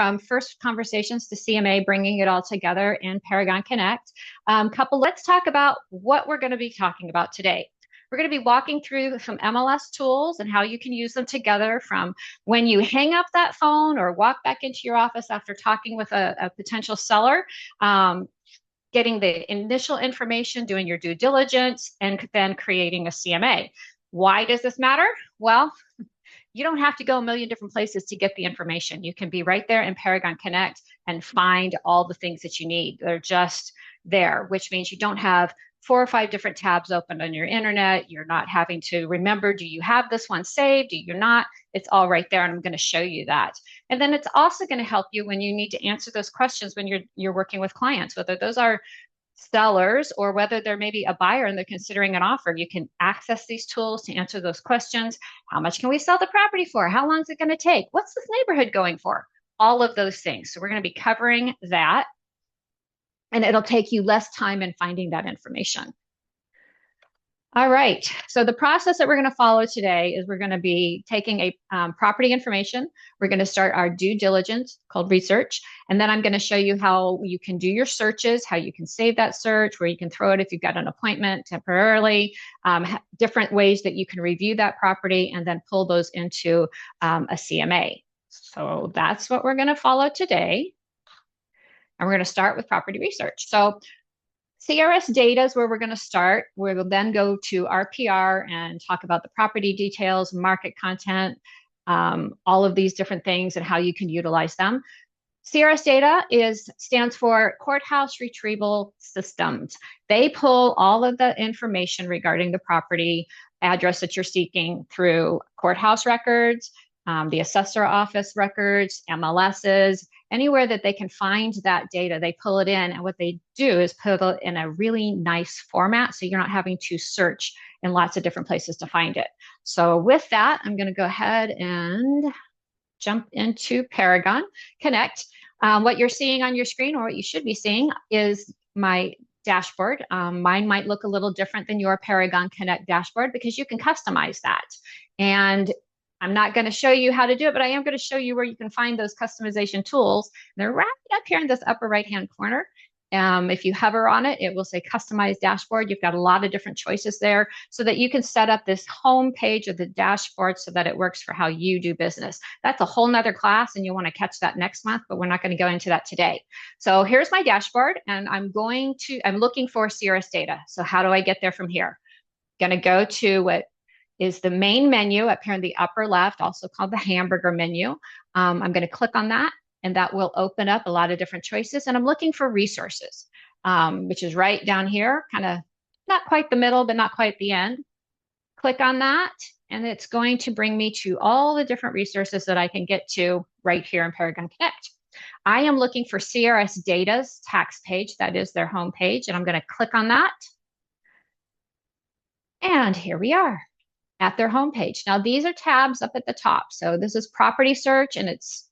from First Conversations to CMA, bringing it all together in Paragon Connect. Let's talk about what we're going to be talking about today. We're going to be walking through some MLS tools and how you can use them together from when you hang up that phone or walk back into your office after talking with a potential seller, getting the initial information, doing your due diligence, and then creating a CMA. Why does this matter? Well, you don't have to go a million different places to get the information. You can be right there in Paragon Connect and find all the things that you need. They're just there, which means you don't have 4 or 5 different tabs open on your internet. You're not having to remember, do you have this one saved? Do you not? It's all right there, and I'm going to show you that. And then it's also going to help you when you need to answer those questions when you're working with clients, whether those are sellers or whether they're maybe a buyer and they're considering an offer. You can access these tools to answer those questions. How much can we sell the property for? How long is it going to take? What's this neighborhood going for? All of those things. So we're going to be covering that, and it'll take you less time in finding that information. All right, so the process that we're going to follow today is we're going to be taking a property information. We're going to start our due diligence called research, and then I'm going to show you how you can do your searches, how you can save that search, where you can throw it if you've got an appointment temporarily, different ways that you can review that property and then pull those into a CMA. So that's what we're going to follow today. And we're going to start with property research. So CRS Data is where we're going to start. We will then go to RPR and talk about the property details, market content, all of these different things and how you can utilize them. CRS Data stands for Courthouse Retrieval Systems. They pull all of the information regarding the property address that you're seeking through courthouse records, the assessor office records, MLSs, anywhere that they can find that data, they pull it in. And what they do is put it in a really nice format, so you're not having to search in lots of different places to find it. So with that, I'm going to go ahead and jump into Paragon Connect. What you're seeing on your screen, or what you should be seeing, is my dashboard. Mine might look a little different than your Paragon Connect dashboard because you can customize that. And I'm not going to show you how to do it, but I am going to show you where you can find those customization tools. They're right up here in this upper right-hand corner. If you hover on it, it will say Customize Dashboard. You've got a lot of different choices there so that you can set up this home page of the dashboard so that it works for how you do business. That's a whole nother class, and you'll want to catch that next month, but we're not going to go into that today. So here's my dashboard, and I'm looking for CRS Data. So how do I get there from here? Going to go to what is the main menu up here in the upper left, also called the hamburger menu. I'm going to click on that, and that will open up a lot of different choices. And I'm looking for resources, which is right down here, kind of not quite the middle, but not quite the end. Click on that, and it's going to bring me to all the different resources that I can get to right here in Paragon Connect. I am looking for CRS Data's tax page. That is their home page, and I'm going to click on that. And here we are at their homepage. Now, these are tabs up at the top. So this is property search, and it's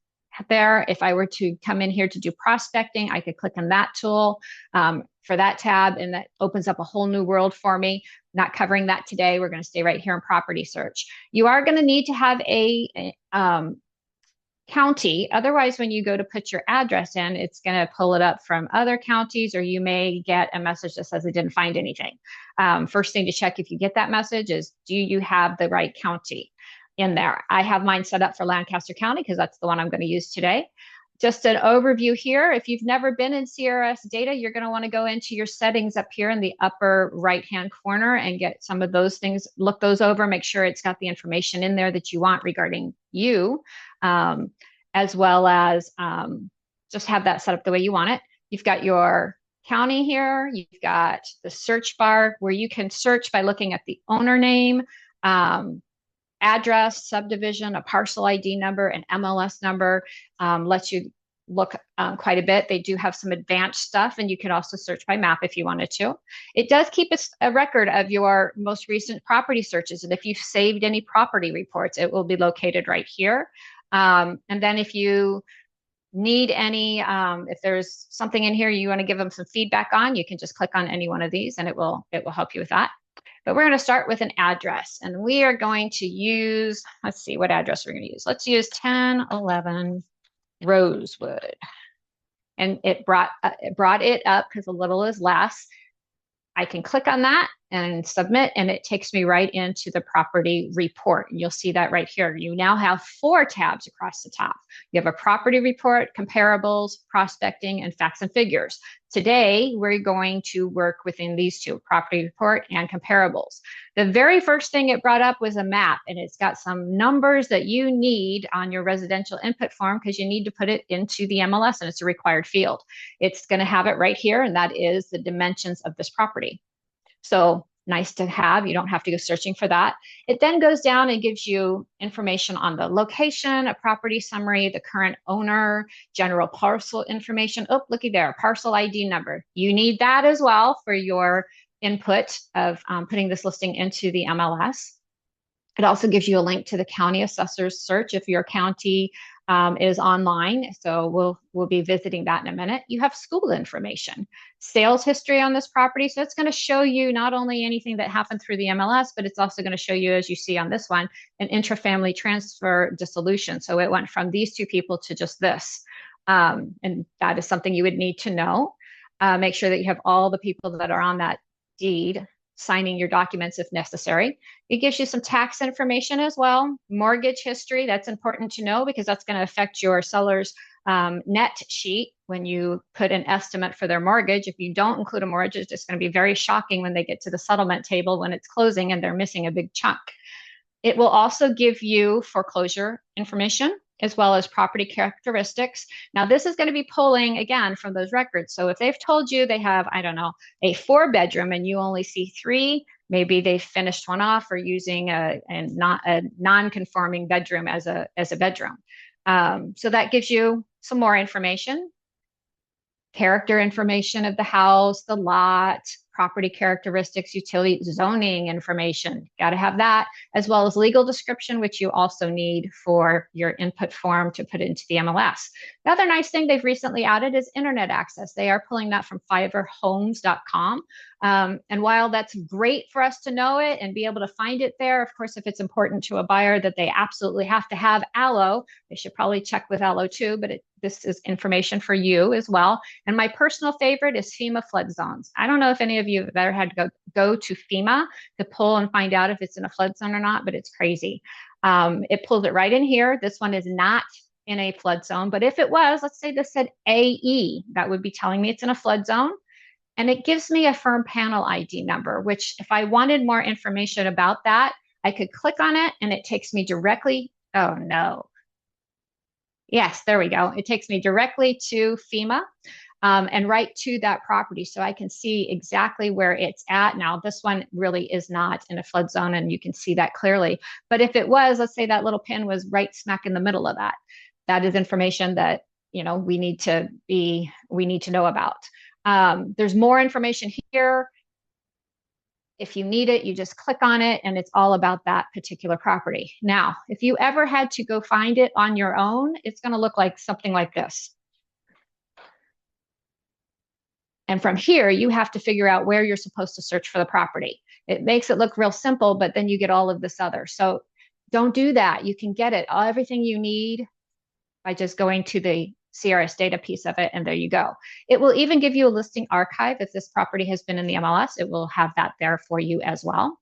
there. If I were to come in here to do prospecting, I could click on that tool for that tab, and that opens up a whole new world for me. Not covering that today. We're going to stay right here in property search. You are going to need to have a county. Otherwise, when you go to put your address in, it's going to pull it up from other counties, or you may get a message that says it didn't find anything. First thing to check if you get that message is, do you have the right county in there? I have mine set up for Lancaster County because that's the one I'm going to use today. Just an overview here. If you've never been in CRS Data, you're going to want to go into your settings up here in the upper right-hand corner and get some of those things, look those over, make sure it's got the information in there that you want regarding you, as well as just have that set up the way you want it. You've got your county here. You've got the search bar where you can search by looking at the owner name, address, subdivision, a parcel ID number, an MLS number. Lets you look quite a bit. They do have some advanced stuff, and you can also search by map if you wanted to. It does keep a record of your most recent property searches, and if you've saved any property reports, it will be located right here. And then if you need any, if there's something in here you want to give them some feedback on, you can just click on any one of these, and it will help you with that. But we're going to start with an address, and we are going to use, let's see what address we're going to use. Let's use 1011 Rosewood. And it brought it up because a little is less. I can click on that and submit, and it takes me right into the property report. And you'll see that right here. You now have 4 tabs across the top. You have a property report, comparables, prospecting, and facts and figures. Today, we're going to work within these 2, property report and comparables. The very first thing it brought up was a map, and it's got some numbers that you need on your residential input form because you need to put it into the MLS, and it's a required field. It's going to have it right here, and that is the dimensions of this property. So nice to have. You don't have to go searching for that. It then goes down and gives you information on the location, a property summary, the current owner, general parcel information. Oh, looky there, parcel ID number. You need that as well for your input of putting this listing into the MLS. It also gives you a link to the county assessor's search if your county is online. So we'll be visiting that in a minute. You have school information, sales history on this property. So it's going to show you not only anything that happened through the MLS, but it's also going to show you, as you see on this one, an intrafamily transfer dissolution. So it went from these 2 people to just this. And that is something you would need to know. Make sure that you have all the people that are on that deed signing your documents if necessary. It gives you some tax information as well, mortgage history. That's important to know because that's going to affect your seller's net sheet when you put an estimate for their mortgage. If you don't include a mortgage, it's going to be very shocking when they get to the settlement table when it's closing and they're missing a big chunk. It will also give you foreclosure information as well as property characteristics. Now, this is going to be pulling, again, from those records. So if they've told you they have, I don't know, a 4-bedroom and you only see 3, maybe they finished one off or using a non-conforming bedroom as a bedroom. So that gives you some more information. Character information of the house, the lot, property characteristics, utility zoning information. Got to have that, as well as legal description, which you also need for your input form to put into the MLS. The other nice thing they've recently added is internet access. They are pulling that from fiverrhomes.com. And while that's great for us to know it and be able to find it there, of course, if it's important to a buyer that they absolutely have to have Allo, they should probably check with Allo too, but this is information for you as well. And my personal favorite is FEMA flood zones. I don't know if any of you have ever had to go to FEMA to pull and find out if it's in a flood zone or not, but it's crazy. It pulls it right in here. This one is not in a flood zone, but if it was, let's say this said AE, that would be telling me it's in a flood zone. And it gives me a firm panel ID number, which if I wanted more information about that, I could click on it and it takes me directly, oh no. Yes, there we go. It takes me directly to FEMA and right to that property. So I can see exactly where it's at. Now, this one really is not in a flood zone and you can see that clearly. But if it was, let's say that little pin was right smack in the middle of that, that is information that, we need to know about. There's more information here. If you need it, you just click on it and it's all about that particular property. Now, if you ever had to go find it on your own, it's going to look like something like this. And from here, you have to figure out where you're supposed to search for the property. It makes it look real simple, but then you get all of this other. So don't do that. You can get it, everything you need by just going to the CRS data piece of it, and there you go. It will even give you a listing archive. If this property has been in the MLS, it will have that there for you as well.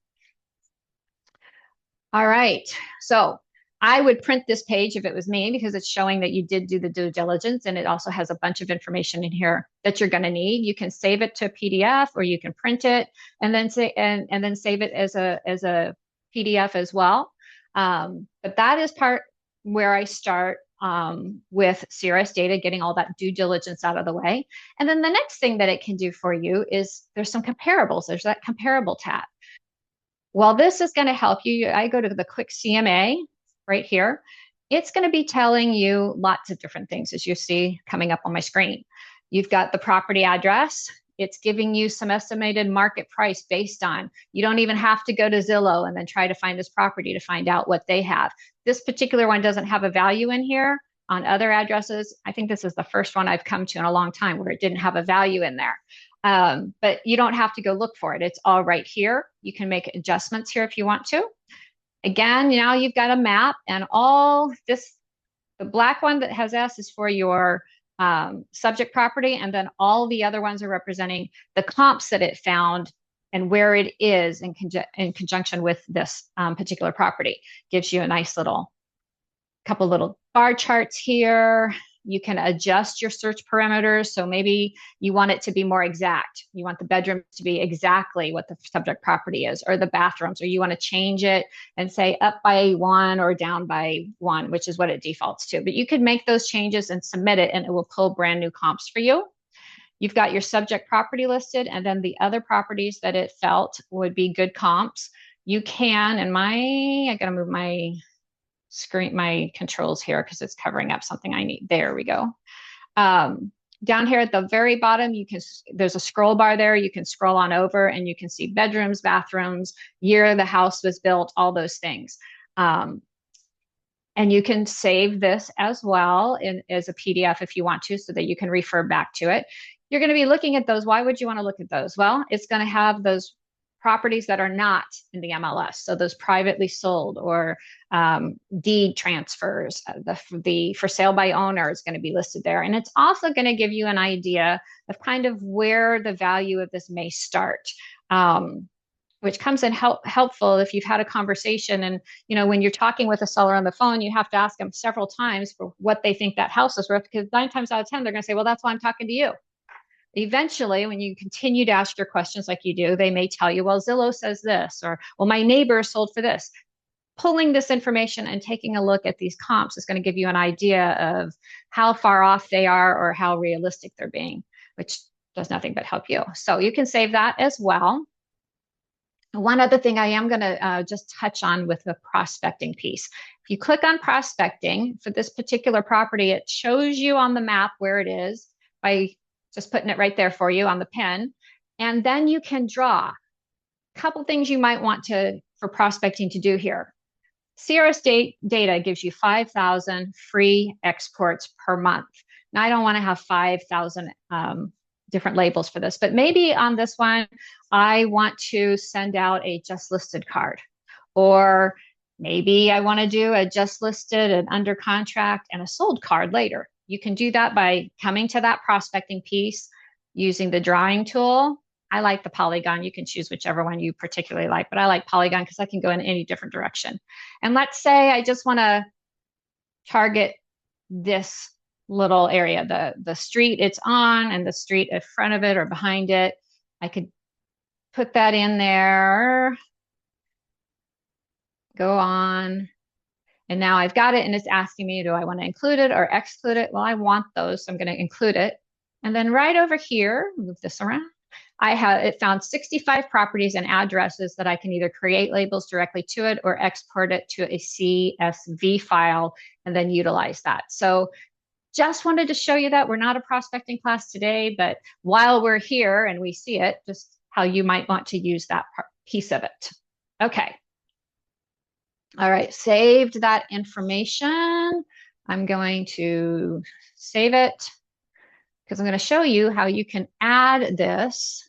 All right, so I would print this page if it was me because it's showing that you did do the due diligence, and it also has a bunch of information in here that you're going to need. You can save it to a PDF or you can print it and then then save it as a PDF as well. But that is part where I start with CRS data, getting all that due diligence out of the way. And then the next thing that it can do for you is there's some comparables. There's that comparable tab. Well, this is going to help you. I go to the quick CMA right here. It's going to be telling you lots of different things, as you see coming up on my screen. You've got the property address. It's giving you some estimated market price based on, you don't even have to go to Zillow and then try to find this property to find out what they have. This particular one doesn't have a value in here. On other addresses, I think this is the first one I've come to in a long time where it didn't have a value in there. But you don't have to go look for it. It's all right here. You can make adjustments here if you want to. Again, now you've got a map and all this The black one that has S is for your subject property, and then all the other ones are representing the comps that it found and where it is in conjunction with this particular property. Gives you a nice little couple little bar charts here. You can adjust your search parameters. So maybe you want it to be more exact. You want the bedrooms to be exactly what the subject property is, or the bathrooms, or you want to change it and say up by 1 or down by 1, which is what it defaults to. But you could make those changes and submit it, and it will pull brand new comps for you. You've got your subject property listed, and then the other properties that it felt would be good comps. You can, and I gotta move my screen, my controls here, because it's covering up something I need. There we go. Down here at the very bottom, there's a scroll bar there. You can scroll on over and you can see bedrooms, bathrooms, year the house was built, all those things. And you can save this as well as a PDF if you want to, so that you can refer back to it. You're going to be looking at those. Why would you want to look at those? Well, it's going to have those properties that are not in the MLS. So those privately sold or deed transfers, the for sale by owner is going to be listed there. And it's also going to give you an idea of kind of where the value of this may start. Which comes in helpful if you've had a conversation, and when you're talking with a seller on the phone, you have to ask them several times for what they think that house is worth, because 9 times out of 10 they're going to say, well, that's why I'm talking to you. Eventually, when you continue to ask your questions like you do, they may tell you, well, Zillow says this, or, well, my neighbor sold for this. Pulling this information and taking a look at these comps is going to give you an idea of how far off they are or how realistic they're being, which does nothing but help you. So you can save that as well. One other thing I am going to just touch on with the prospecting piece. If you click on prospecting for this particular property, it shows you on the map where it is by just putting it right there for you on the pen. And then you can draw a couple things you might want for prospecting to do here. CRS Data gives you 5,000 free exports per month. Now, I don't want to have 5,000 different labels for this, but maybe on this one, I want to send out a just listed card, or maybe I want to do a just listed, an under contract, and a sold card later. You can do that by coming to that prospecting piece using the drawing tool. I like the Paragon. You can choose whichever one you particularly like, but I like Paragon because I can go in any different direction. And let's say I just want to target this little area, the street it's on and the street in front of it or behind it. I could put that in there, go on, and now I've got it, and it's asking me, do I want to include it or exclude it? Well, I want those, so I'm going to include it. And then right over here, move this around, it found 65 properties and addresses that I can either create labels directly to it or export it to a CSV file and then utilize that. So just wanted to show you that. We're not a prospecting class today, but while we're here and we see it, just how you might want to use that piece of it. Okay. All right, saved that information. I'm going to save it because I'm going to show you how you can add this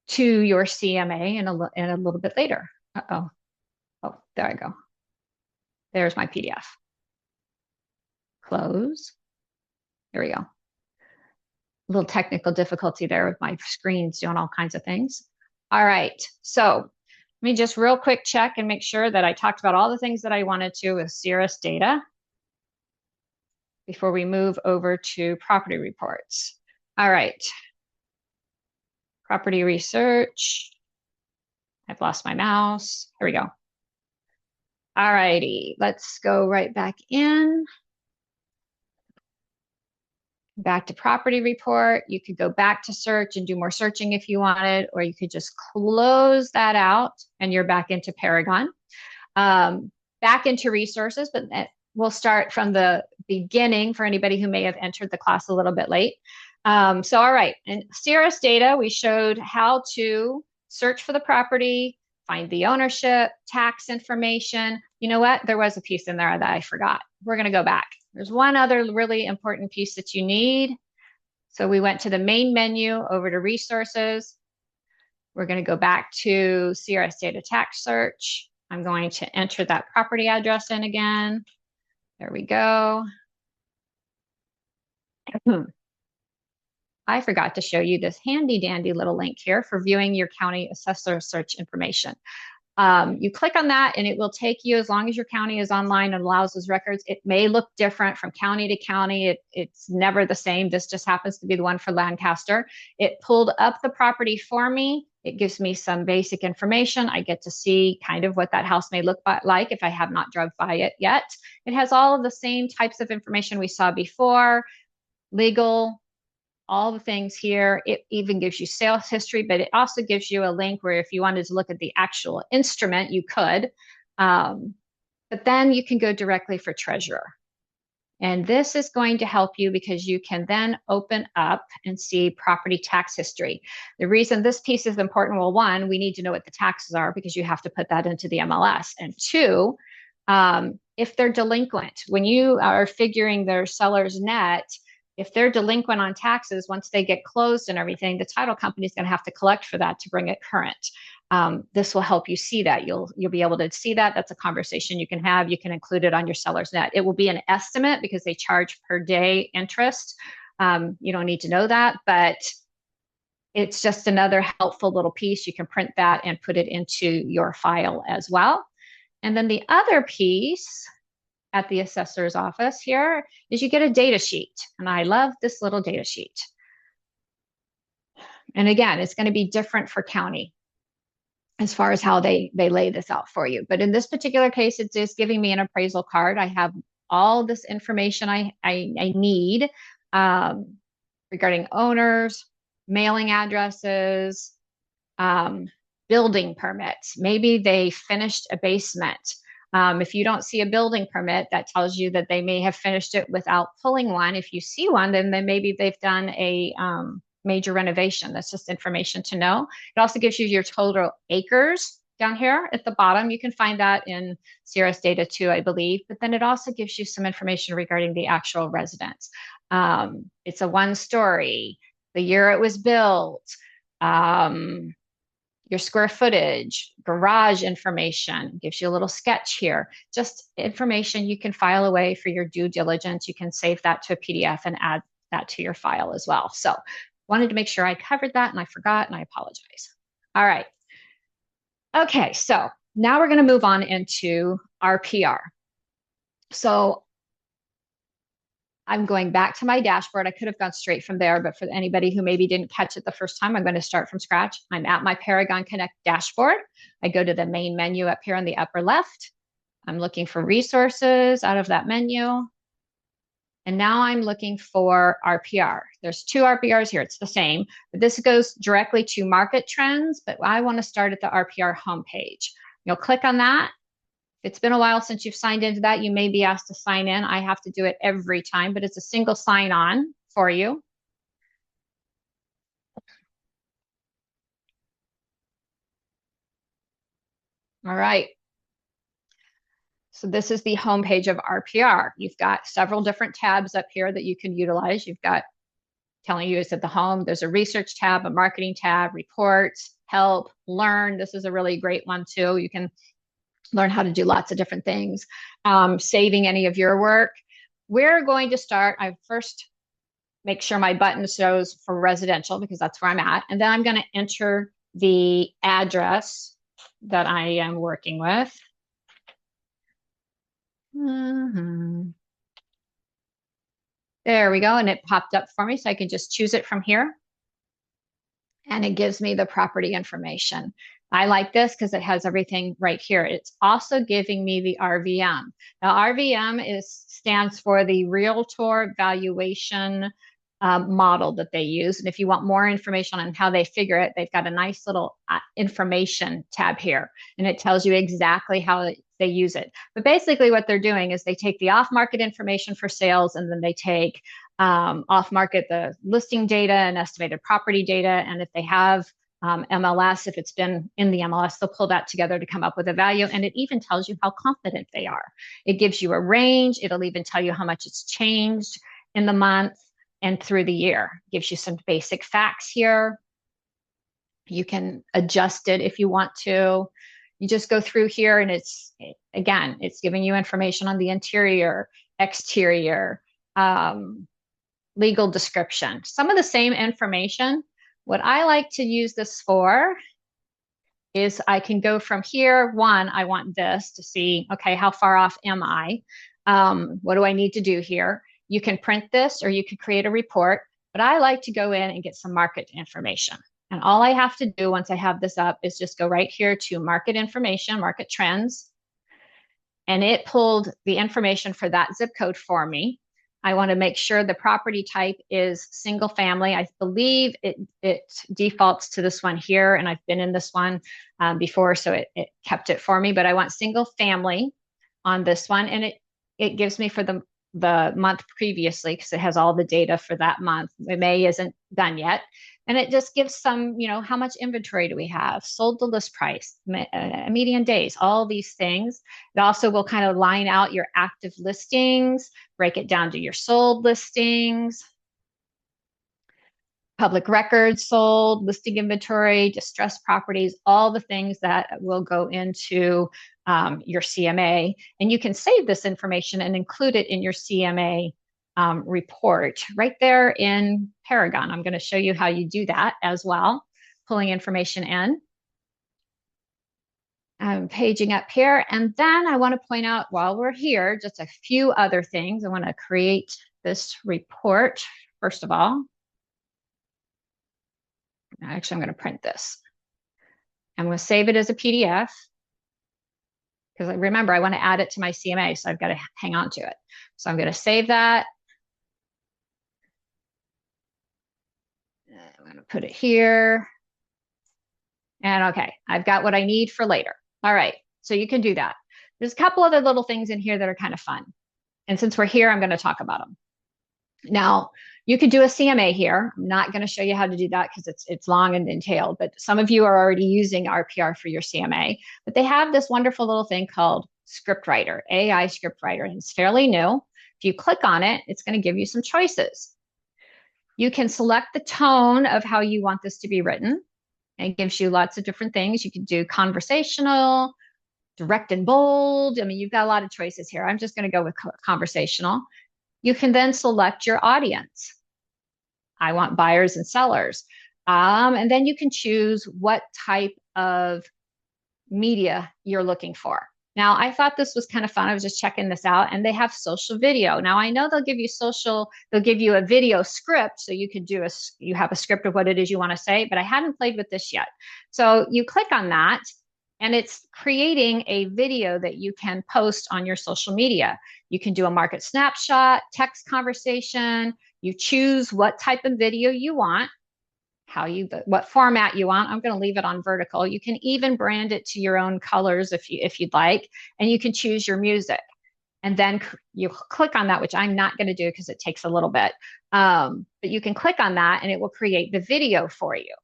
to your CMA in a little bit later. Uh-oh. Oh, there I go. There's my PDF. Close. There we go. A little technical difficulty there with my screens doing all kinds of things. All right, so let me just real quick check and make sure that I talked about all the things that I wanted to with CRS Data before we move over to property reports. All right, property research. I've lost my mouse. Here we go. All righty, let's go right back in. Back to property report. You could go back to search and do more searching if you wanted, or you could just close that out and you're back into Paragon. Back into resources, but we'll start from the beginning for anybody who may have entered the class a little bit late. So, all right, in CRS Data, we showed how to search for the property, find the ownership, tax information. You know what? There was a piece in there that I forgot. We're going to go back. There's one other really important piece that you need. So we went to the main menu, over to resources. We're going to go back to CRS Data Tax Search. I'm going to enter that property address in again. There we go. I forgot to show you this handy dandy little link here for viewing your county assessor search information. You click on that and it will take you, as long as your county is online and allows those records. It may look different from county to county. It's never the same. This just happens to be the one for Lancaster. It pulled up the property for me. It gives me some basic information. I get to see kind of what that house may look like if I have not drove by it yet. It has all of the same types of information we saw before, legal, all the things here. It even gives you sales history, but it also gives you a link where if you wanted to look at the actual instrument, you could. But then you can go directly for treasurer. And this is going to help you because you can then open up and see property tax history. The reason this piece is important, well, one, we need to know what the taxes are because you have to put that into the MLS. And two, if they're delinquent, when you are figuring their seller's net, if they're delinquent on taxes, once they get closed and everything, the title company is going to have to collect for that to bring it current. This will help you see that. You'll be able to see that. That's a conversation you can have. You can include it on your seller's net. It will be an estimate because they charge per day interest. You don't need to know that, but it's just another helpful little piece. You can print that and put it into your file as well. And then the other piece at the assessor's office here is you get a data sheet. And I love this little data sheet. And again, it's going to be different for county as far as how they lay this out for you. But in this particular case, it's just giving me an appraisal card. I have all this information I need regarding owners, mailing addresses, building permits. Maybe they finished a basement. If you don't see a building permit, that tells you that they may have finished it without pulling one. If you see one, then maybe they've done a major renovation. That's just information to know. It also gives you your total acres down here at the bottom. You can find that in CRS Data too, I believe. But then it also gives you some information regarding the actual residence. It's a one-story, the year it was built, your square footage, garage information, gives you a little sketch here, just information you can file away for your due diligence. You can save that to a PDF and add that to your file as well. So wanted to make sure I covered that and I forgot and I apologize. All right. Okay, so now we're going to move on into RPR. So I'm going back to my dashboard. I could have gone straight from there, but for anybody who maybe didn't catch it the first time, I'm going to start from scratch. I'm at my Paragon Connect dashboard. I go to the main menu up here on the upper left. I'm looking for resources out of that menu. And now I'm looking for RPR. There's two RPRs here. It's the same, but this goes directly to market trends, but I want to start at the RPR homepage. You'll click on that. If it's been a while since you've signed into that, you may be asked to sign in. I have to do it every time, but it's a single sign on for you. All right. So this is the homepage of RPR. You've got several different tabs up here that you can utilize. You've got telling you it's at the home. There's a research tab, a marketing tab, reports, help, learn. This is a really great one too. You can learn how to do lots of different things, saving any of your work. We're going to start, I first make sure my button shows for residential because that's where I'm at. And then I'm going to enter the address that I am working with. There we go. And it popped up for me. So I can just choose it from here. And it gives me the property information. I like this because it has everything right here. It's also giving me the RVM. Now, RVM stands for the Realtor Valuation model that they use. And if you want more information on how they figure it, they've got a nice little information tab here. And it tells you exactly how they use it. But basically what they're doing is they take the off-market information for sales, and then they take off-market the listing data and estimated property data. And if they have MLS, if it's been in the MLS, they'll pull that together to come up with a value. And it even tells you how confident they are. It gives you a range. It'll even tell you how much it's changed in the month and through the year. It gives you some basic facts here. You can adjust it if you want to. You just go through here and it's giving you information on the interior. exterior, legal description, some of the same information. What I like to use this for is I can go from here. One, I want this to see, okay, how far off am I? What do I need to do here? You can print this or you could create a report, but I like to go in and get some market information. And all I have to do once I have this up is just go right here to market information, market trends, and it pulled the information for that zip code for me. I want to make sure the property type is single family. I believe it defaults to this one here, and I've been in this one before, so it kept it for me. But I want single family on this one, and it gives me for the month previously because it has all the data for that month. May isn't done yet. And it just gives some, how much inventory do we have? Sold to list price, median days, all these things. It also will kind of line out your active listings, break it down to your sold listings, public records sold, listing inventory, distressed properties, all the things that will go into your CMA. And you can save this information and include it in your CMA report right there in Paragon. I'm going to show you how you do that as well, pulling information in. I'm paging up here. And then I want to point out while we're here, just a few other things. I want to create this report, first of all. Actually, I'm going to print this. I'm going to save it as a PDF because remember, I want to add it to my CMA, so I've got to hang on to it. So I'm going to save that. I'm going to put it here. And okay, I've got what I need for later. All right, so you can do that. There's a couple other little things in here that are kind of fun. And since we're here, I'm going to talk about them. Now, you could do a CMA here. I'm not going to show you how to do that because it's long and entailed, but some of you are already using RPR for your CMA. But they have this wonderful little thing called Script Writer, AI Script Writer, and it's fairly new. If you click on it, it's going to give you some choices. You can select the tone of how you want this to be written. And it gives you lots of different things. You can do conversational, direct and bold. I mean, you've got a lot of choices here. I'm just going to go with conversational. You can then select your audience. I want buyers and sellers. And then you can choose what type of media you're looking for. Now, I thought this was kind of fun. I was just checking this out, and they have social video. Now, I know they'll give you a video script, so you could you have a script of what it is you want to say, but I hadn't played with this yet. So you click on that, and it's creating a video that you can post on your social media. You can do a market snapshot, text conversation. You choose what type of video you want, what format you want. I'm going to leave it on vertical. You can even brand it to your own colors if you'd like, and you can choose your music. And then you click on that, which I'm not going to do because it takes a little bit. But you can click on that and it will create the video for you,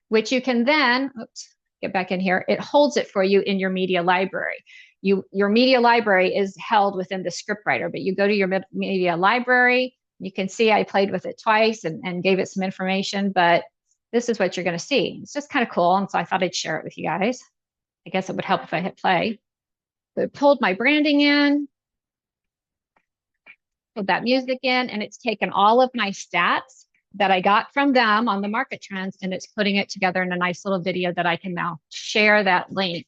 which you can then, get back in here. It holds it for you in your media library. Your media library is held within the scriptwriter, but you go to your media library. You can see I played with it twice and gave it some information, but this is what you're going to see. It's just kind of cool. And so I thought I'd share it with you guys. I guess it would help if I hit play. So it pulled my branding in, pulled that music in, and it's taken all of my stats that I got from them on the market trends, and it's putting it together in a nice little video that I can now share that link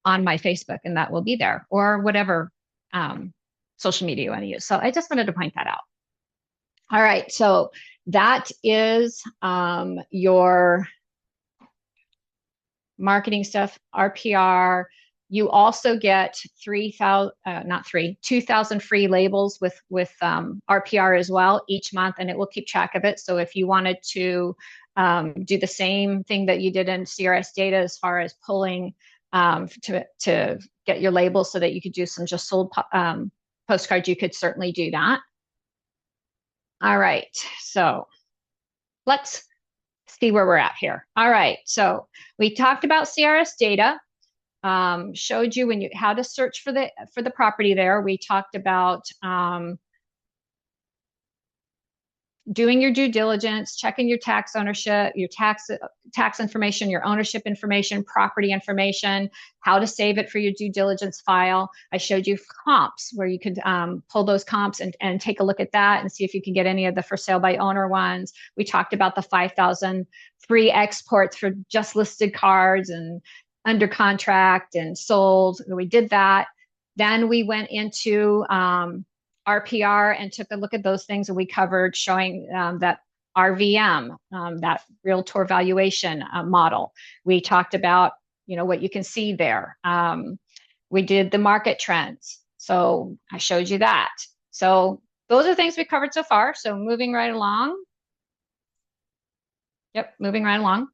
on my Facebook, and that will be there, or whatever social media you want to use. So I just wanted to point that out. All right, so that is your marketing stuff, RPR. You also get 2,000 free labels with RPR as well each month, and it will keep track of it. So if you wanted to do the same thing that you did in CRS Data as far as pulling to get your labels so that you could do some just sold postcards, you could certainly do that. All right, so let's see where we're at here. All right, so we talked about CRS Data. Showed you how to search for the property there. We talked about doing your due diligence, checking your tax ownership, your tax information, your ownership information, property information, how to save it for your due diligence file. I showed you comps where you could pull those comps and take a look at that and see if you can get any of the for sale by owner ones. We talked about the 5,000 free exports for just listed cards and under contract and sold. We did that. Then we went into RPR and took a look at those things that we covered, showing that RVM, that realtor valuation model. We talked about, what you can see there. We did the market trends. So I showed you that. So those are things we covered so far. So moving right along. Yep, moving right along.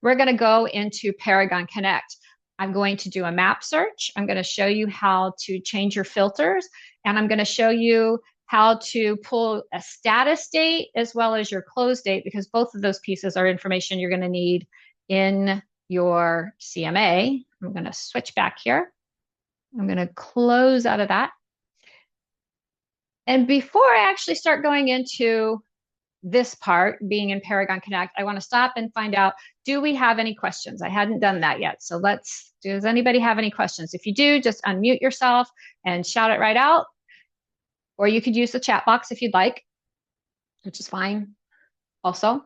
We're going to go into Paragon Connect. I'm going to do a map search. I'm going to show you how to change your filters, and I'm going to show you how to pull a status date as well as your close date, because both of those pieces are information you're going to need in your CMA. I'm going to switch back here. I'm going to close out of that. And before I actually start going into this part, being in Paragon Connect, I want to stop and find out, do we have any questions? I hadn't done that yet. So does anybody have any questions? If you do, just unmute yourself and shout it right out. Or you could use the chat box if you'd like, which is fine also.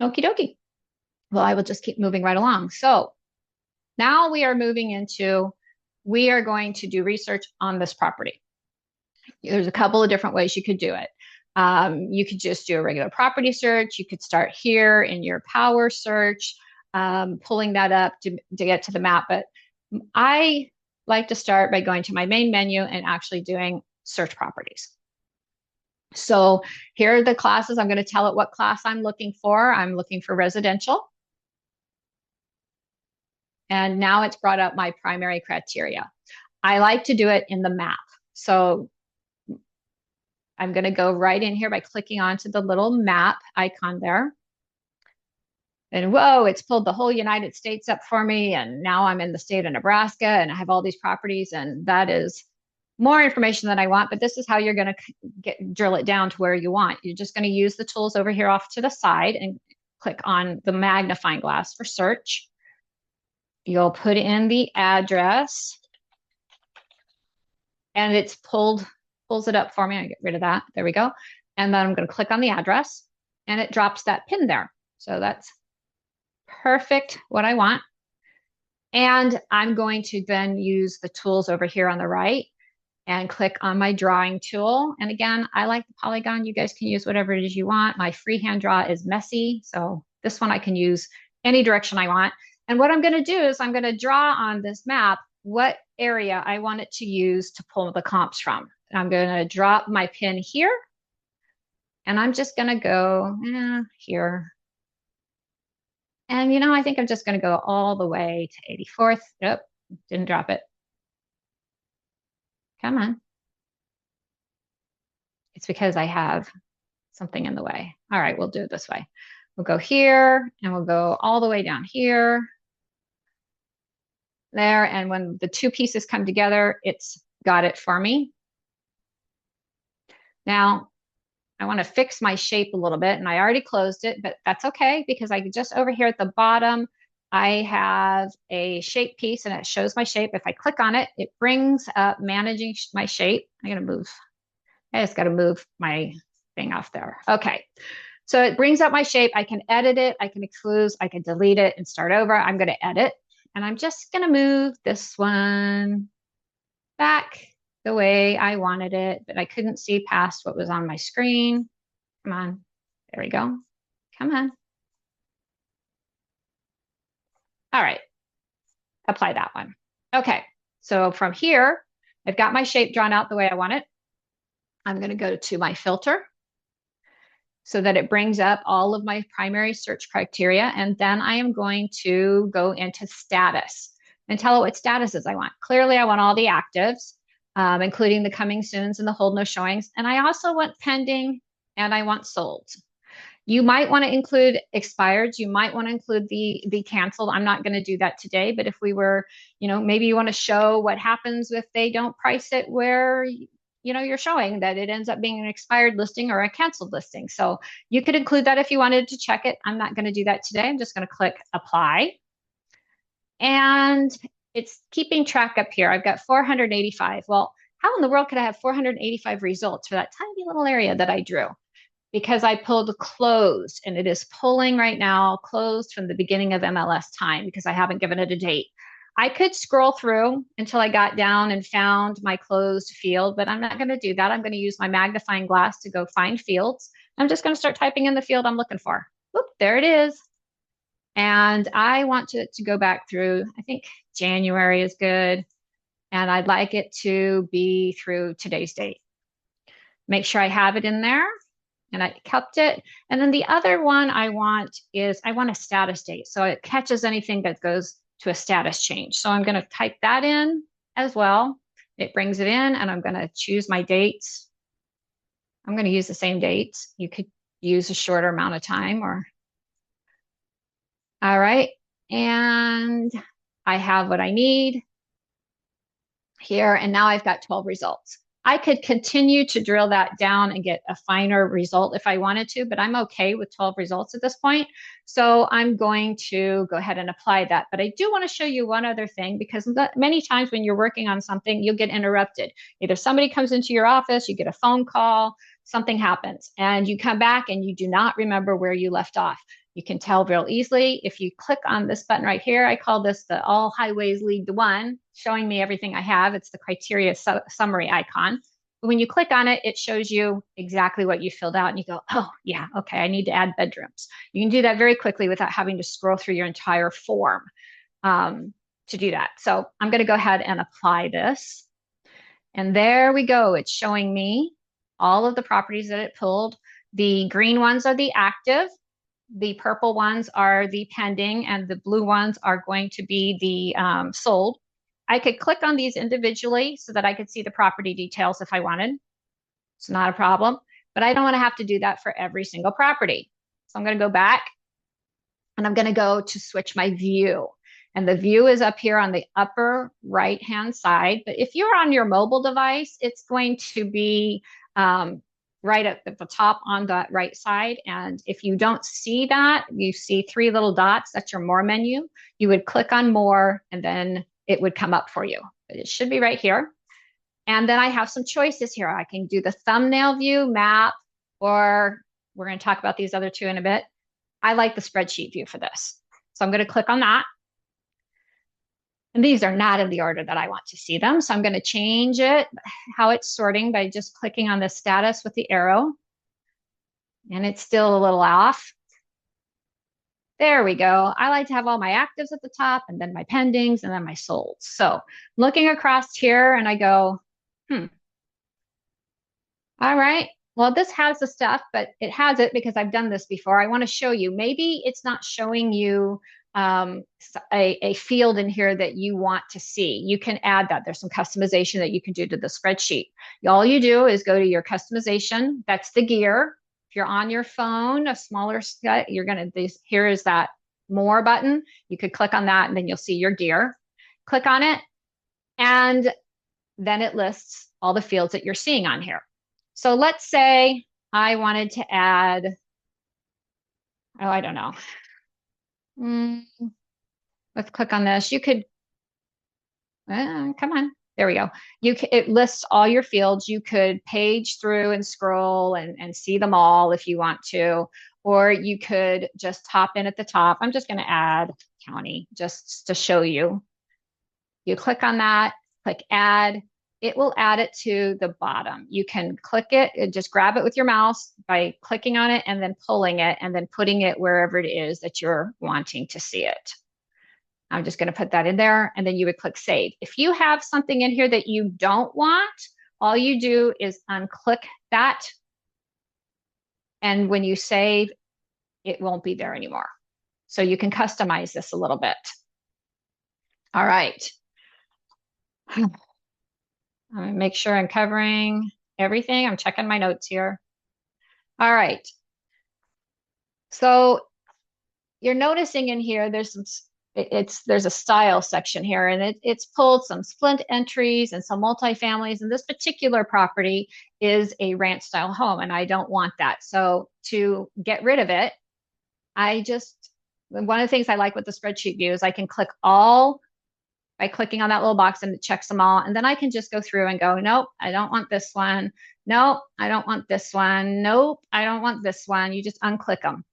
Okie dokie. Well, I will just keep moving right along. So now we are moving into, we are going to do research on this property. There's a couple of different ways you could do it. You could just do a regular property search. You could start here in your power search, pulling that up to get to the map. But I like to start by going to my main menu and actually doing search properties. So here are the classes. I'm going to tell it what class I'm looking for. I'm looking for residential. And now it's brought up my primary criteria. I like to do it in the map. So I'm going to go right in here by clicking onto the little map icon there. And whoa, it's pulled the whole United States up for me. And now I'm in the state of Nebraska and I have all these properties, and that is more information than I want, but this is how you're going to drill it down to where you want. You're just going to use the tools over here off to the side and click on the magnifying glass for search. You'll put in the address and it's pulls it up for me. I get rid of that. There we go. And then I'm going to click on the address and it drops that pin there. So that's perfect, what I want. And I'm going to then use the tools over here on the right and click on my drawing tool. And again, I like the polygon. You guys can use whatever it is you want. My freehand draw is messy. So this one I can use any direction I want. And what I'm going to do is I'm going to draw on this map what area I want it to use to pull the comps from. I'm going to drop my pin here. And I'm just going to go here. And, I think I'm just going to go all the way to 84th. Nope, didn't drop it. Come on. It's because I have something in the way. All right, we'll do it this way. We'll go here and we'll go all the way down here. There, and when the two pieces come together, it's got it for me. Now, I want to fix my shape a little bit, and I already closed it, but that's okay because I just over here at the bottom, I have a shape piece and it shows my shape. If I click on it, it brings up managing my shape. I just got to move my thing off there. Okay. So it brings up my shape. I can edit it. I can exclude, I can delete it and start over. I'm going to edit, and I'm just going to move this one back the way I wanted it, but I couldn't see past what was on my screen. Come on. There we go. Come on. All right. Apply that one. Okay. So from here, I've got my shape drawn out the way I want it. I'm going to go to my filter so that it brings up all of my primary search criteria. And then I am going to go into status and tell it what statuses I want. Clearly, I want all the actives, including the coming soons and the hold no showings. And I also want pending and I want sold. You might want to include expireds. You might want to include the canceled. I'm not going to do that today, but if we were, maybe you want to show what happens if they don't price it where, you're showing that it ends up being an expired listing or a canceled listing. So you could include that if you wanted to check it. I'm not going to do that today. I'm just going to click apply. And it's keeping track up here. I've got 485. Well, how in the world could I have 485 results for that tiny little area that I drew? Because I pulled closed, and it is pulling right now closed from the beginning of MLS time because I haven't given it a date. I could scroll through until I got down and found my closed field, but I'm not going to do that. I'm going to use my magnifying glass to go find fields. I'm just going to start typing in the field I'm looking for. Oop, there it is. And I want to go back through, I think January is good. And I'd like it to be through today's date. Make sure I have it in there. And I kept it. And then the other one I want a status date. So it catches anything that goes to a status change. So I'm going to type that in as well. It brings it in, and I'm going to choose my dates. I'm going to use the same dates. You could use a shorter amount of time all right. And I have what I need here. And now I've got 12 results. I could continue to drill that down and get a finer result if I wanted to, but I'm okay with 12 results at this point. So I'm going to go ahead and apply that. But I do want to show you one other thing, because many times when you're working on something, you'll get interrupted. Either somebody comes into your office, you get a phone call, something happens, and you come back and you do not remember where you left off. You can tell real easily if you click on this button right here. I call this the all highways lead to one, showing me everything I have. It's the criteria summary icon. But when you click on it, it shows you exactly what you filled out, and you go, oh yeah, okay, I need to add bedrooms. You can do that very quickly without having to scroll through your entire form to do that. So I'm going to go ahead and apply this. And there we go. It's showing me all of the properties that it pulled. The green ones are the active. The purple ones are the pending, and the blue ones are going to be the sold. I could click on these individually so that I could see the property details if I wanted. It's not a problem, but I don't want to have to do that for every single property. So I'm going to go back, and I'm going to go to switch my view. And the view is up here on the upper right-hand side. But if you're on your mobile device, it's going to be right at the top on the right side. And if you don't see that, you see three little dots, that's your more menu. You would click on more, and then it would come up for you. But it should be right here. And then I have some choices here. I can do the thumbnail view, map, or we're going to talk about these other two in a bit. I like the spreadsheet view for this. So I'm going to click on that. And these are not in the order that I want to see them. So I'm going to change it, how it's sorting, by just clicking on the status with the arrow. And it's still a little off. There we go. I like to have all my actives at the top, and then my pendings, and then my solds. So looking across here, and I go, all right. Well, this has the stuff, but it has it because I've done this before. I want to show you. Maybe it's not showing you a field in here that you want to see. You can add that. There's some customization that you can do to the spreadsheet. All you do is go to your customization. That's the gear. If you're on your phone, a smaller set, you're going to, here is that more button. You could click on that, and then you'll see your gear. Click on it, and then it lists all the fields that you're seeing on here. So let's say I wanted to add, oh, I don't know. Let's click on this. You could, come on, there we go. It lists all your fields. You could page through and scroll and see them all if you want to, or you could just hop in at the top. I'm just going to add county just to show you. You click on that, click add. It will add it to the bottom. You can click it and just grab it with your mouse by clicking on it and then pulling it and then putting it wherever it is that you're wanting to see it. I'm just going to put that in there, and then you would click save. If you have something in here that you don't want, all you do is unclick that. And when you save, it won't be there anymore. So you can customize this a little bit. All right. I'm going to make sure I'm covering everything. I'm checking my notes here. All right. So you're noticing in here, there's a style section here, and it's pulled some splint entries and some multifamilies. And this particular property is a ranch style home, and I don't want that. So to get rid of it, one of the things I like with the spreadsheet view is I can click all by clicking on that little box and it checks them all. And then I can just go through and go, nope, I don't want this one. Nope, I don't want this one. Nope, I don't want this one. You just unclick them.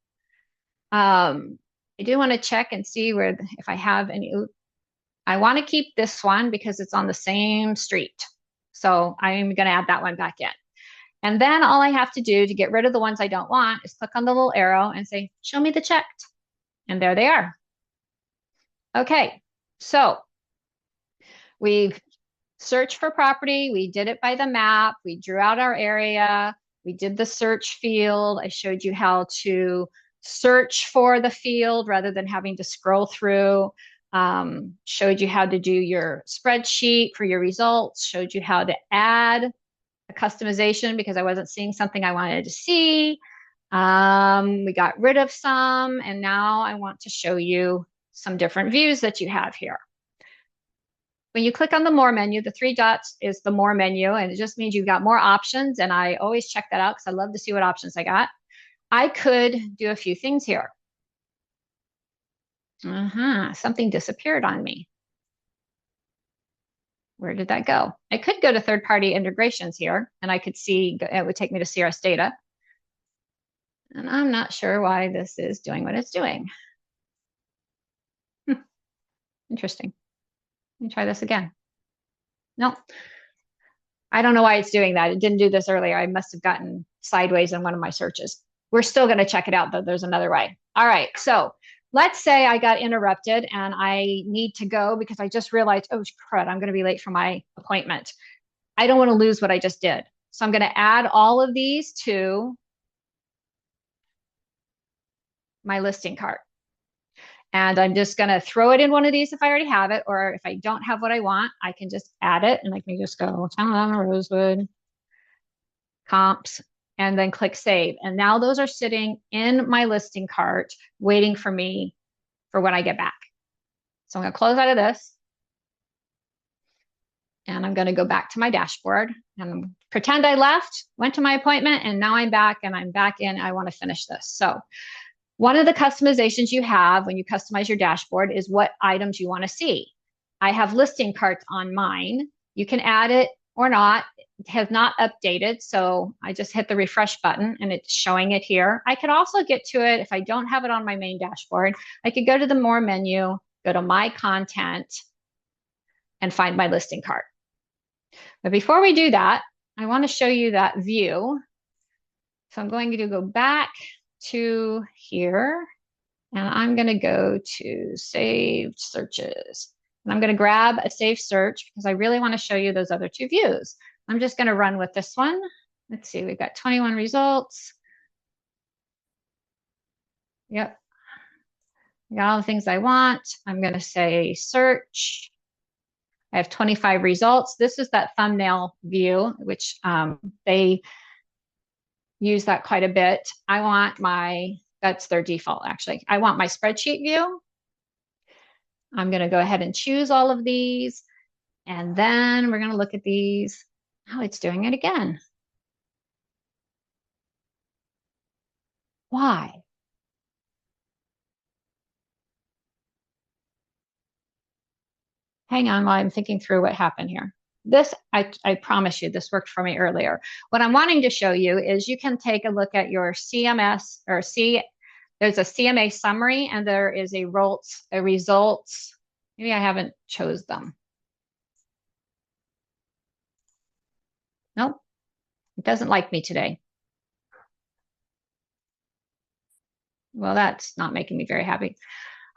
I do want to check and see if I have any. I want to keep this one because it's on the same street. So I'm going to add that one back in. And then all I have to do to get rid of the ones I don't want is click on the little arrow and say, show me the checked. And there they are. Okay, so we've searched for property. We did it by the map. We drew out our area. We did the search field. I showed you how to search for the field rather than having to scroll through. Showed you how to do your spreadsheet for your results. Showed you how to add a customization because I wasn't seeing something I wanted to see. We got rid of some, and now I want to show you some different views that you have here. When you click on the More menu, the 3 dots is the More menu, and it just means you've got more options, and I always check that out because I love to see what options I got. I could do a few things here. Something disappeared on me. Where did that go? I could go to third-party integrations here, and I could see it would take me to CRS Data. And I'm not sure why this is doing what it's doing. Interesting. Let me try this again. No, I don't know why it's doing that. It didn't do this earlier. I must have gotten sideways in one of my searches. We're still going to check it out, though. There's another way. All right. So let's say I got interrupted and I need to go because I just realized, oh, crud, I'm going to be late for my appointment. I don't want to lose what I just did. So I'm going to add all of these to my listing cart. And I'm just going to throw it in one of these if I already have it, or if I don't have what I want, I can just add it and I can just go Rosewood comps and then click save. And now those are sitting in my listing cart waiting for me for when I get back. So I'm going to close out of this. And I'm going to go back to my dashboard and pretend I left, went to my appointment, and now I'm back and I'm back in. I want to finish this. So one of the customizations you have when you customize your dashboard is what items you want to see. I have listing carts on mine. You can add it or not. It has not updated, so I just hit the refresh button and it's showing it here. I could also get to it if I don't have it on my main dashboard. I could go to the More menu, go to My Content, and find my listing cart. But before we do that, I want to show you that view. So I'm going to go back to here, and I'm going to go to saved searches. And I'm going to grab a saved search because I really want to show you those other 2 views. I'm just going to run with this one. Let's see, we've got 21 results. Yep. I got all the things I want. I'm going to say search. I have 25 results. This is that thumbnail view, which they use that quite a bit. I want that's their default actually. I want my spreadsheet view. I'm going to go ahead and choose all of these. And then we're going to look at these. Oh, it's doing it again. Why? Hang on while I'm thinking through what happened here. I promise you, this worked for me earlier. What I'm wanting to show you is you can take a look at your CMS or there's a CMA summary and there is a results. Maybe I haven't chose them. Nope, it doesn't like me today. Well, that's not making me very happy.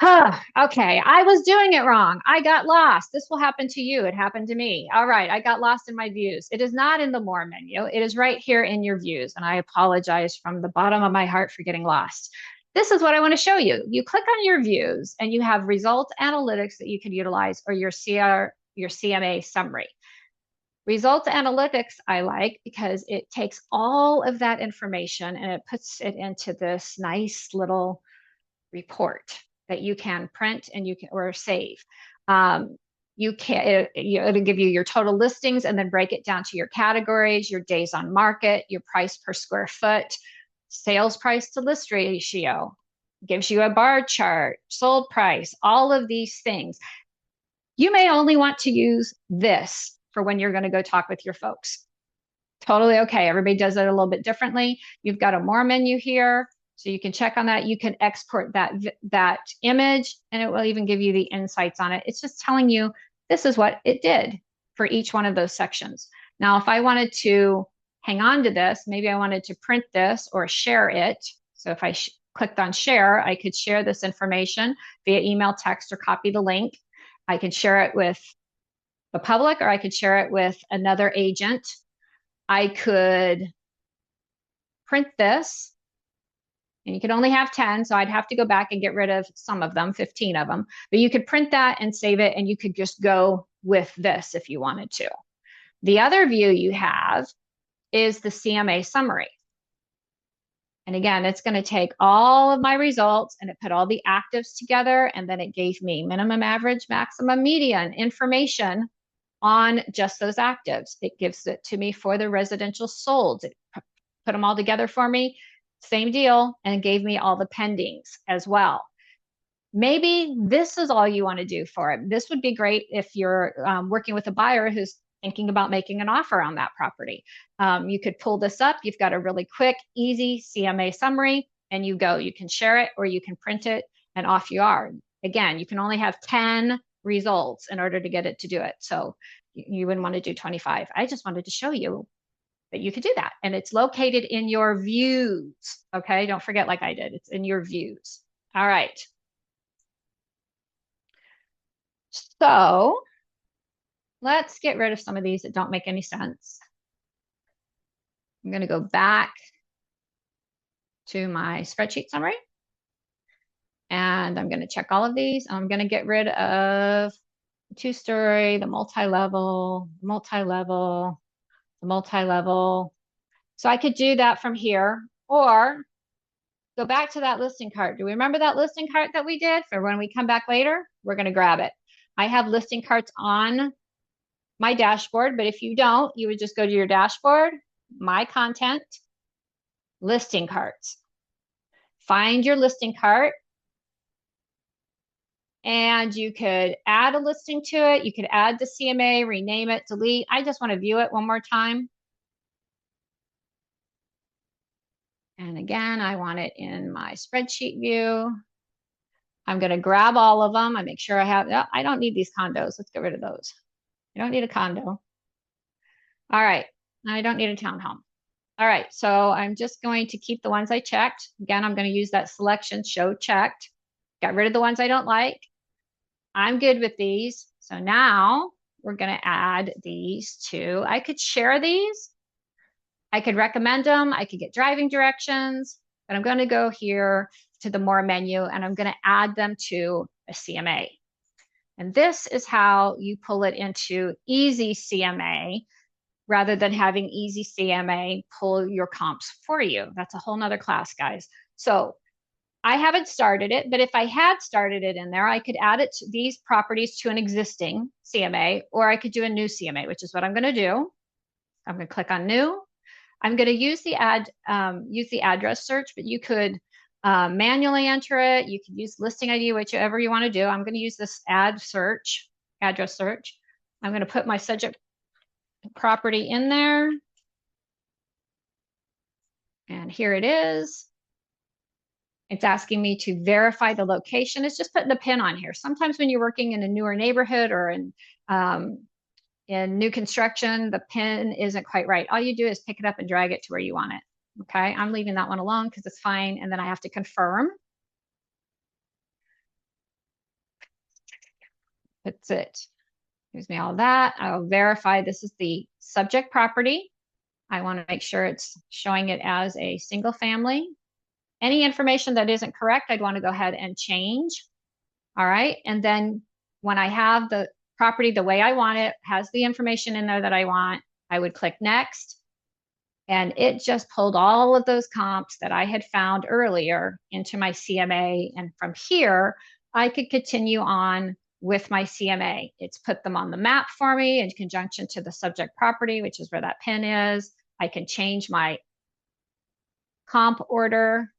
Okay, I was doing it wrong. I got lost. This will happen to you. It happened to me. All right, I got lost in my views. It is not in the More menu. It is right here in your views. And I apologize from the bottom of my heart for getting lost. This is what I want to show you. You click on your views and you have results analytics that you can utilize or your CMA summary. Results analytics I like because it takes all of that information and it puts it into this nice little report that you can print and you can or save. You can it'll give you your total listings and then break it down to your categories, your days on market, your price per square foot, sales price to list ratio, gives you a bar chart, sold price, all of these things. You may only want to use this for when you're going to go talk with your folks. Totally okay. Everybody does it a little bit differently. You've got a more menu here, so you can check on that. You can export that image, and it will even give you the insights on it. It's just telling you this is what it did for each one of those sections. Now, if I wanted to hang on to this, maybe I wanted to print this or share it. So if I clicked on share, I could share this information via email, text, or copy the link. I could share it with the public, or I could share it with another agent. I could print this, and you could only have 10, so I'd have to go back and get rid of some of them, 15 of them. But you could print that and save it, and you could just go with this if you wanted to. The other view you have is the CMA summary. And again, it's going to take all of my results and it put all the actives together, and then it gave me minimum, average, maximum, median information on just those actives. It gives it to me for the residential solds. It put them all together for me, same deal, and gave me all the pendings as well. Maybe this is all you want to do for it. This would be great if you're working with a buyer who's thinking about making an offer on that property. You could pull this up. You've got a really quick, easy CMA summary, and you go. You can share it or you can print it, and off you are. Again, you can only have 10 results in order to get it to do it. So you wouldn't want to do 25. I just wanted to show you that you could do that. And it's located in your views. Okay, don't forget like I did. It's in your views. All right. So let's get rid of some of these that don't make any sense. I'm going to go back to my spreadsheet summary. And I'm going to check all of these. I'm going to get rid of the two-story, the multi-level, multi-level, the multi-level. So I could do that from here, or go back to that listing cart. Do we remember that listing cart that we did for when we come back later? We're going to grab it. I have listing carts on my dashboard, but if you don't, you would just go to your dashboard, my content, listing carts. Find your listing cart, and you could add a listing to it. You could add the CMA, rename it, delete. I just want to view it one more time. And again, I want it in my spreadsheet view. I'm going to grab all of them. I make sure I have, oh, I don't need these condos. Let's get rid of those. I don't need a condo. All right. I don't need a townhome. All right. So I'm just going to keep the ones I checked. Again, I'm going to use that selection show checked. Got rid of the ones I don't like. I'm good with these. So now we're going to add these to, I could share these. I could recommend them. I could get driving directions, but I'm going to go here to the more menu and I'm going to add them to a CMA. And this is how you pull it into easy CMA rather than having easy CMA pull your comps for you. That's a whole nother class, guys. So I haven't started it, but if I had started it in there, I could add it to these properties to an existing CMA, or I could do a new CMA, which is what I'm going to do. I'm going to click on new. I'm going to use the address search, but you could manually enter it. You could use listing ID, whichever you want to do. I'm going to use this address search. I'm going to put my subject property in there. And here it is. It's asking me to verify the location. It's just putting the pin on here. Sometimes when you're working in a newer neighborhood or in new construction, the pin isn't quite right. All you do is pick it up and drag it to where you want it. Okay, I'm leaving that one alone because it's fine. And then I have to confirm. That's it. Gives me all that. I'll verify this is the subject property. I want to make sure it's showing it as a single family. Any information that isn't correct, I'd want to go ahead and change. All right. And then when I have the property the way I want it, has the information in there that I want. I would click next, and it just pulled all of those comps that I had found earlier into my CMA. And from here, I could continue on with my CMA. It's put them on the map for me in conjunction to the subject property, which is where that pin is. I can change my comp order.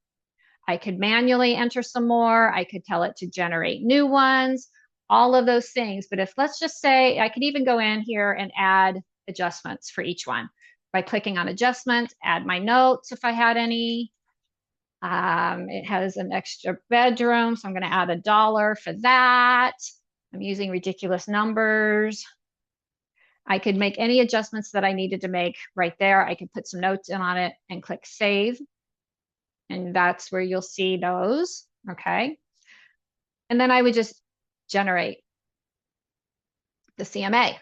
I could manually enter some more. I could tell it to generate new ones, all of those things. But if, let's just say, I could even go in here and add adjustments for each one by clicking on adjustments, add my notes if I had any. It has an extra bedroom, so I'm going to add $1 for that. I'm using ridiculous numbers. I could make any adjustments that I needed to make right there. I could put some notes in on it and click save. And that's where you'll see those, okay? And then I would just generate the CMA.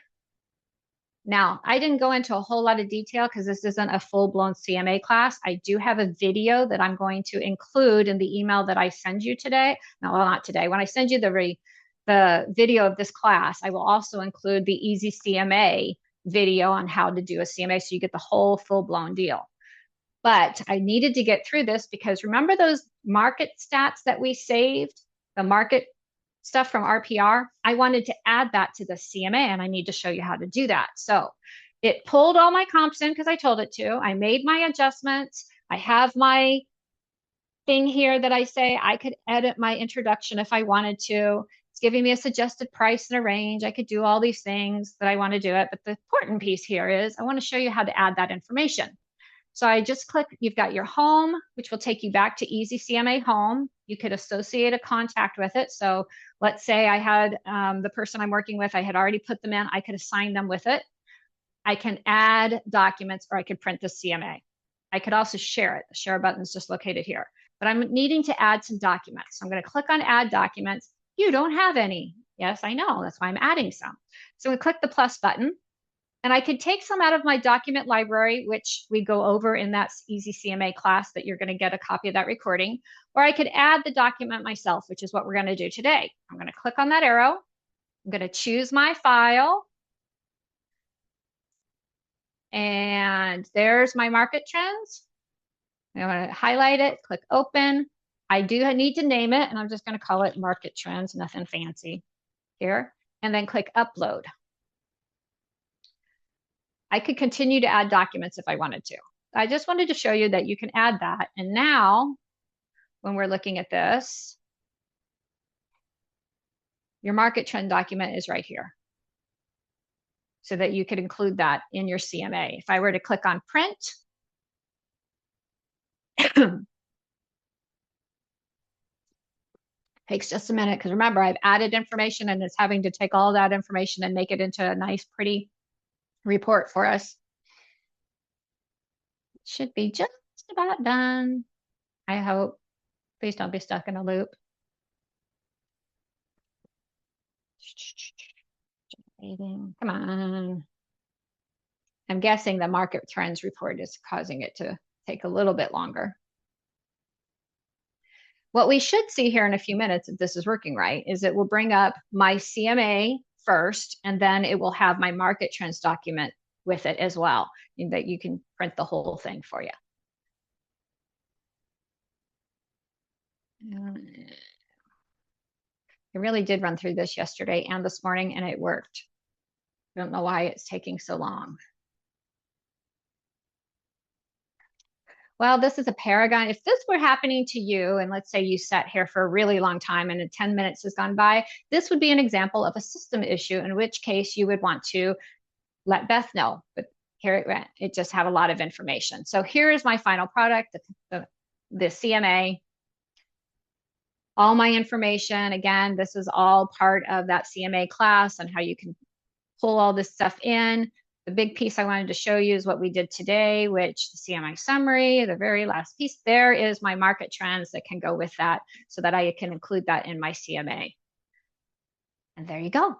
Now, I didn't go into a whole lot of detail because this isn't a full-blown CMA class. I do have a video that I'm going to include in the email that I send you today. No, well, not today. When I send you the video of this class, I will also include the Easy CMA video on how to do a CMA so you get the whole full-blown deal. But I needed to get through this because remember those market stats that we saved, the market stuff from RPR? I wanted to add that to the CMA, and I need to show you how to do that. So it pulled all my comps in because I told it to. I made my adjustments. I have my thing here that I say I could edit my introduction if I wanted to. It's giving me a suggested price and a range. I could do all these things that I want to do it. But the important piece here is I want to show you how to add that information. So I just click, you've got your home, which will take you back to Easy CMA Home. You could associate a contact with it. So let's say I had the person I'm working with, I had already put them in, I could assign them with it. I can add documents or I could print the CMA. I could also share it. The share button is just located here. But I'm needing to add some documents. So I'm going to click on add documents. You don't have any. Yes, I know. That's why I'm adding some. So we click the plus button. And I could take some out of my document library, which we go over in that Easy CMA class that you're going to get a copy of that recording, or I could add the document myself, which is what we're going to do today. I'm going to click on that arrow. I'm going to choose my file. And there's my market trends. I'm going to highlight it, click open. I do need to name it, and I'm just going to call it market trends, nothing fancy here, and then click upload. I could continue to add documents if I wanted to. I just wanted to show you that you can add that. And now, when we're looking at this, your market trend document is right here so that you could include that in your CMA. If I were to click on print, takes just a minute because remember, I've added information and it's having to take all that information and make it into a nice, pretty report for us. Should be just about done. I hope. Please don't be stuck in a loop. Come on. I'm guessing the market trends report is causing it to take a little bit longer. What we should see here in a few minutes, if this is working right, is it will bring up my CMA first, and then it will have my market trends document with it as well, and that you can print the whole thing for you. I really did run through this yesterday and this morning, and it worked. I don't know why it's taking so long. Well, this is a Paragon. If this were happening to you, and let's say you sat here for a really long time and 10 minutes has gone by, this would be an example of a system issue, in which case you would want to let Beth know. But here it went. It just had a lot of information. So here is my final product, the CMA. All my information. Again, this is all part of that CMA class on how you can pull all this stuff in. The big piece I wanted to show you is what we did today, which the CMI summary, the very last piece there is my market trends that can go with that so that I can include that in my CMA. And there you go.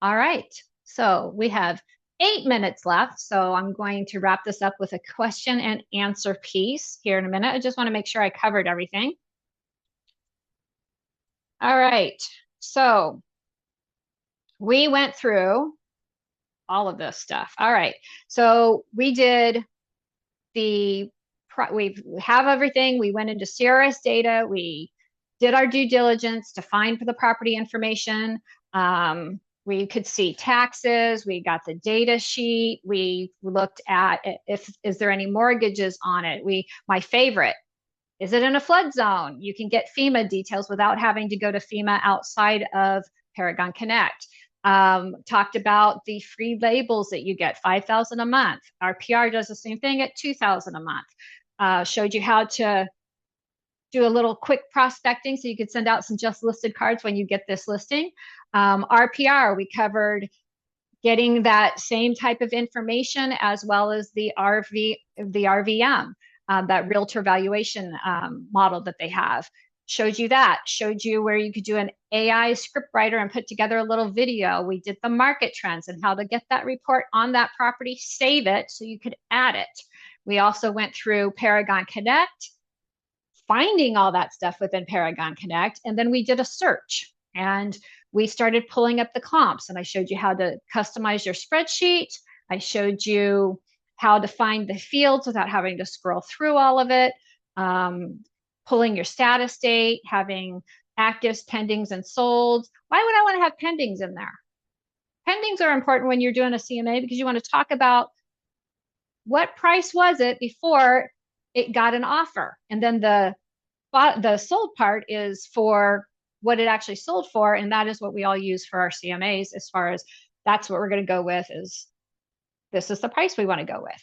All right, so we have 8 minutes left. So I'm going to wrap this up with a question and answer piece here in a minute. I just want to make sure I covered everything. All right, so we went through all of this stuff. All right. So we did we have everything. We went into CRS data. We did our due diligence to find the property information. We could see taxes. We got the data sheet. We looked at if is there any mortgages on it. My favorite, is it in a flood zone? You can get FEMA details without having to go to FEMA outside of Paragon Connect. Talked about the free labels that you get, 5,000 a month. Our PR does the same thing at 2,000 a month. Showed you how to do a little quick prospecting so you could send out some just listed cards when you get this listing. RPR, we covered getting that same type of information as well as the RVM, that realtor valuation model that they have. Showed you that, showed you where you could do an AI script writer and put together a little video. We did the market trends and how to get that report on that property, save it so you could add it. We also went through Paragon Connect, finding all that stuff within Paragon Connect, and then we did a search and we started pulling up the comps, and I showed you how to customize your spreadsheet. I showed you how to find the fields without having to scroll through all of it. Pulling your status date, having actives, pendings, and solds. Why would I want to have pendings in there? Pendings are important when you're doing a CMA because you want to talk about what price was it before it got an offer. And then the sold part is for what it actually sold for. And that is what we all use for our CMAs as far as that's what we're going to go with is this is the price we want to go with.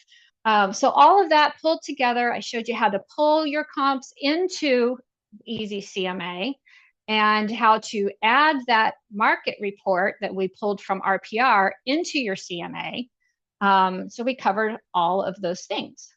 So all of that pulled together. I showed you how to pull your comps into Easy CMA and how to add that market report that we pulled from RPR into your CMA. So we covered all of those things.